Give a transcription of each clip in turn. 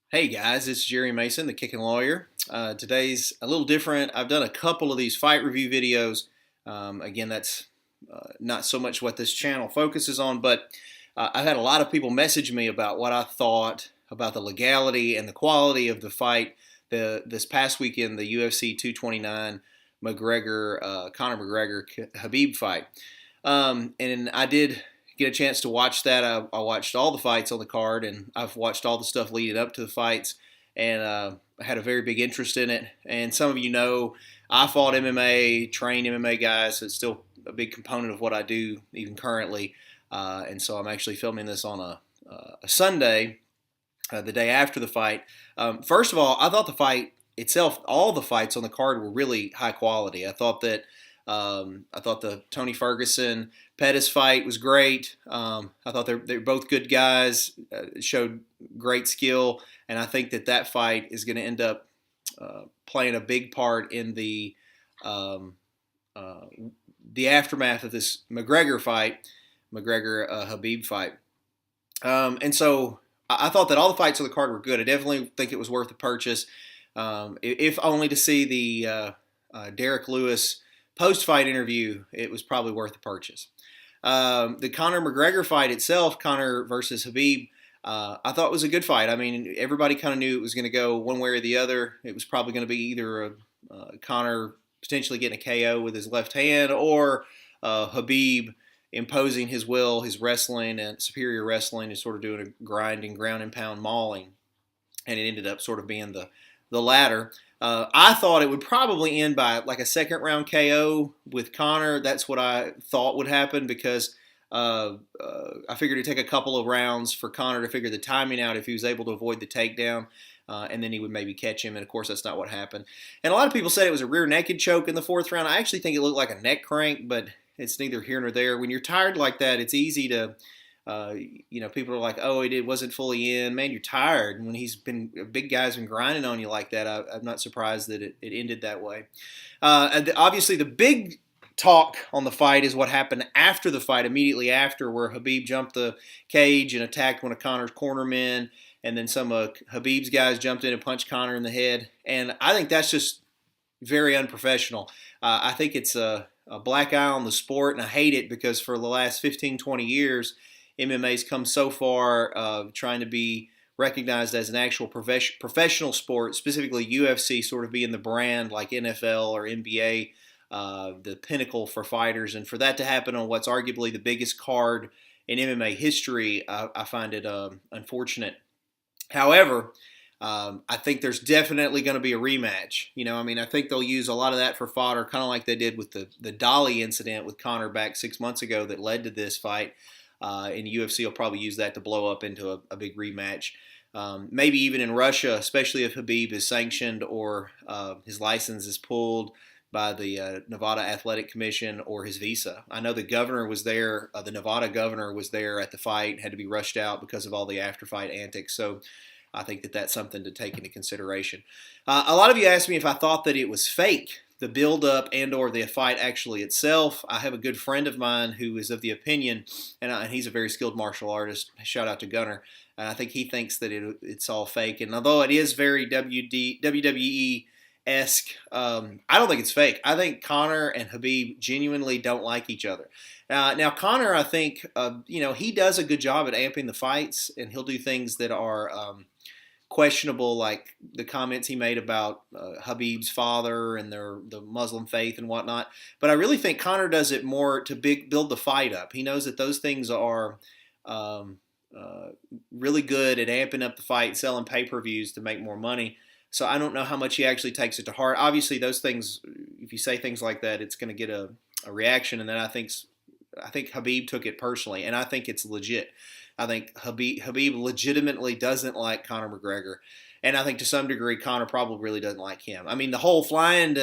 Hey guys, it's Jere Mason, the Kickin lawyer. Today's a little different. I've done a couple of these fight review videos. Again, that's not so much what this channel focuses on, but I've had a lot of people message me about what I thought about the legality and the quality of the fight this past weekend, the UFC 229 Conor McGregor Khabib fight. And I did get a chance to watch that. I watched all the fights on the card, and I've watched all the stuff leading up to the fights, and I had a very big interest in it. And some of you know I fought MMA, trained MMA guys, so it's still a big component of what I do even currently. And so I'm actually filming this on a Sunday, the day after the fight. First of all, I thought the fight itself, all the fights on the card were really high quality. I thought the Tony Ferguson Pettis fight was great. I thought they're both good guys, showed great skill, and I think that fight is going to end up playing a big part in um, uh, the aftermath of this McGregor fight, McGregor Khabib fight. And so I thought that all the fights on the card were good. I definitely think it was worth the purchase, if only to see the Derek Lewis post-fight interview. It was probably worth the purchase. The Conor McGregor fight itself, Conor versus Khabib, I thought was a good fight. I mean, everybody kind of knew it was going to go one way or the other. It was probably going to be either Conor potentially getting a KO with his left hand, or Khabib imposing his will, his wrestling and superior wrestling, and sort of doing a grinding, ground and pound mauling. And it ended up sort of being the latter. I thought it would probably end by like a second round KO with Conor. That's what I thought would happen, because I figured it'd take a couple of rounds for Conor to figure the timing out if he was able to avoid the takedown. And then he would maybe catch him, and of course that's not what happened. And a lot of people said it was a rear naked choke in the fourth round. I actually think it looked like a neck crank, but it's neither here nor there. When you're tired like that, it's easy to people are like, oh, it wasn't fully in. Man, you're tired. And when a big guy's been grinding on you like that, I'm not surprised that it ended that way. Obviously, the big talk on the fight is what happened after the fight, immediately after, where Khabib jumped the cage and attacked one of Conor's cornermen, and then some of Khabib's guys jumped in and punched Conor in the head. And I think that's just very unprofessional. I think it's a black eye on the sport, and I hate it, because for the last 15, 20 years, MMA's come so far, trying to be recognized as an actual professional sport, specifically UFC sort of being the brand like NFL or NBA, the pinnacle for fighters. And for that to happen on what's arguably the biggest card in MMA history, I find it unfortunate. However, I think there's definitely going to be a rematch. I think they'll use a lot of that for fodder, kind of like they did with the Dolly incident with Conor back 6 months ago that led to this fight. And UFC will probably use that to blow up into a big rematch. Maybe even in Russia, especially if Khabib is sanctioned, or his license is pulled by the Nevada Athletic Commission, or his visa. I know the governor was there. The Nevada governor was there at the fight, had to be rushed out because of all the after-fight antics. So I think that that's something to take into consideration. A lot of you asked me if I thought that it was fake, the build-up and or the fight actually itself. I have a good friend of mine who is of the opinion, and he's a very skilled martial artist. Shout out to Gunner. And I think he thinks that it's all fake. And although it is very WWE-esque, I don't think it's fake. I think Conor and Khabib genuinely don't like each other. Now, Conor, I think, he does a good job at amping the fights, and he'll do things that are questionable, like the comments he made about Khabib's father and the Muslim faith and whatnot. But I really think Conor does it more to build the fight up. He knows that those things are really good at amping up the fight, selling pay-per-views to make more money. So I don't know how much he actually takes it to heart. Obviously, those things, if you say things like that, it's going to get a reaction, and then I think Khabib took it personally, and I think it's legit. I think Khabib legitimately doesn't like Conor McGregor. And I think to some degree, Conor probably really doesn't like him. I mean, the whole flying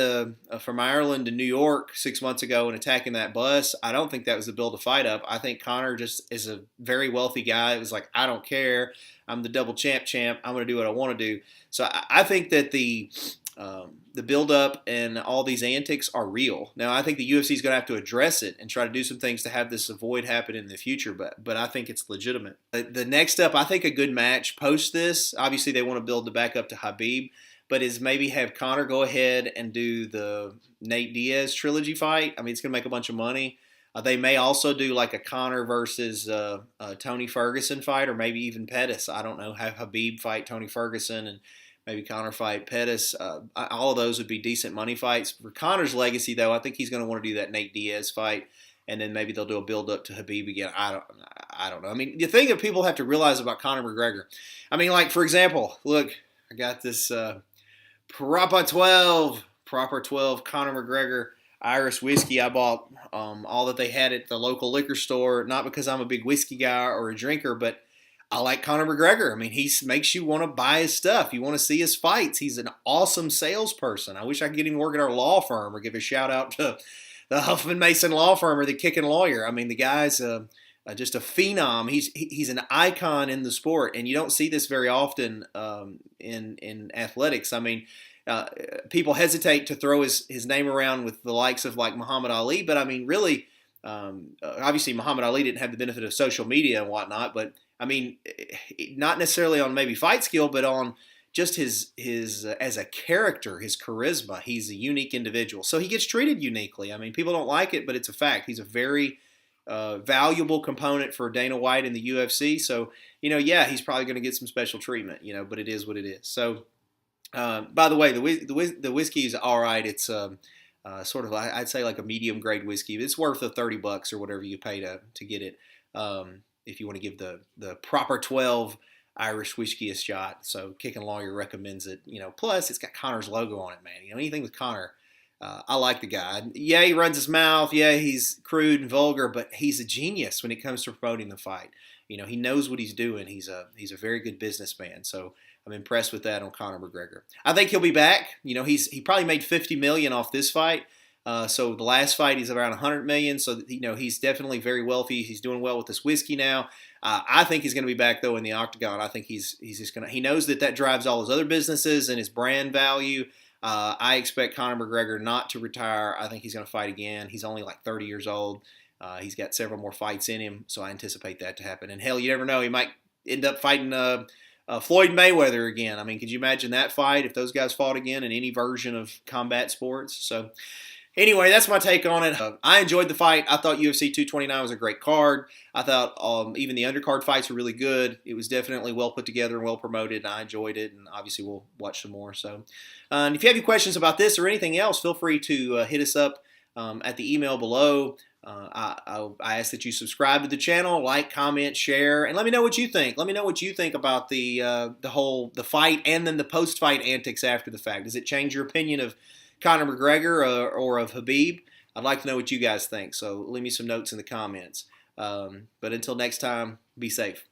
from Ireland to New York 6 months ago and attacking that bus, I don't think that was to build a fight up. I think Conor just is a very wealthy guy. It was like, I don't care. I'm the double champ. I'm going to do what I want to do. So I think that the the build-up and all these antics are real. Now, I think the UFC is going to have to address it and try to do some things to have this avoid happen in the future, but I think it's legitimate. The next up, I think a good match post this, obviously they want to build the back up to Khabib, but is maybe have Conor go ahead and do the Nate Diaz trilogy fight. I mean, it's going to make a bunch of money. They may also do like a Conor versus Tony Ferguson fight, or maybe even Pettis. I don't know. Have Khabib fight Tony Ferguson and maybe Conor fight Pettis. All of those would be decent money fights. For Conor's legacy, though, I think he's going to want to do that Nate Diaz fight, and then maybe they'll do a build-up to Khabib again. I don't know. I mean, the thing that people have to realize about Conor McGregor, I mean, like, for example, look, I got this Proper 12 Conor McGregor Irish whiskey. I bought all that they had at the local liquor store, not because I'm a big whiskey guy or a drinker, but I like Conor McGregor. I mean, he makes you want to buy his stuff. You want to see his fights. He's an awesome salesperson. I wish I could get him to work at our law firm or give a shout out to the Huffman Mason law firm or the Kickin lawyer. I mean, the guy's just a phenom. He's an icon in the sport, and you don't see this very often in athletics. I mean, people hesitate to throw his name around with the likes of like Muhammad Ali, but I mean, really, obviously Muhammad Ali didn't have the benefit of social media and whatnot, but I mean, not necessarily on maybe fight skill, but on just his as a character, his charisma. He's a unique individual, so he gets treated uniquely. I mean, people don't like it, but it's a fact. He's a very valuable component for Dana White in the UFC. So, yeah, he's probably going to get some special treatment, but it is what it is. So, by the way, the whiskey is all right. It's sort of, I'd say, like a medium grade whiskey. It's worth the $30 or whatever you pay to get it. If you want to give the proper 12 Irish whiskey a shot. So Kickin Lawyer recommends it. Plus it's got Conor's logo on it, man. Anything with Conor, I like the guy. Yeah, he runs his mouth. Yeah, he's crude and vulgar, but he's a genius when it comes to promoting the fight. He knows what he's doing. He's a very good businessman. So I'm impressed with that on Conor McGregor. I think he'll be back. He probably made $50 million off this fight. So the last fight, he's around $100 million. So he's definitely very wealthy. He's doing well with this whiskey now. I think he's going to be back though in the octagon. I think he's just going to. He knows that drives all his other businesses and his brand value. I expect Conor McGregor not to retire. I think he's going to fight again. He's only like 30 years old. He's got several more fights in him, so I anticipate that to happen. And hell, you never know. He might end up fighting Floyd Mayweather again. I mean, could you imagine that fight if those guys fought again in any version of combat sports? So anyway, that's my take on it. I enjoyed the fight. I thought UFC 229 was a great card. I thought even the undercard fights were really good. It was definitely well put together and well promoted, and I enjoyed it, and obviously we'll watch some more. So, and if you have any questions about this or anything else, feel free to hit us up at the email below. I ask that you subscribe to the channel, like, comment, share, and let me know what you think. Let me know what you think about the fight and then the post-fight antics after the fact. Does it change your opinion of Conor McGregor or of Khabib? I'd like to know what you guys think, so leave me some notes in the comments. But until next time, be safe.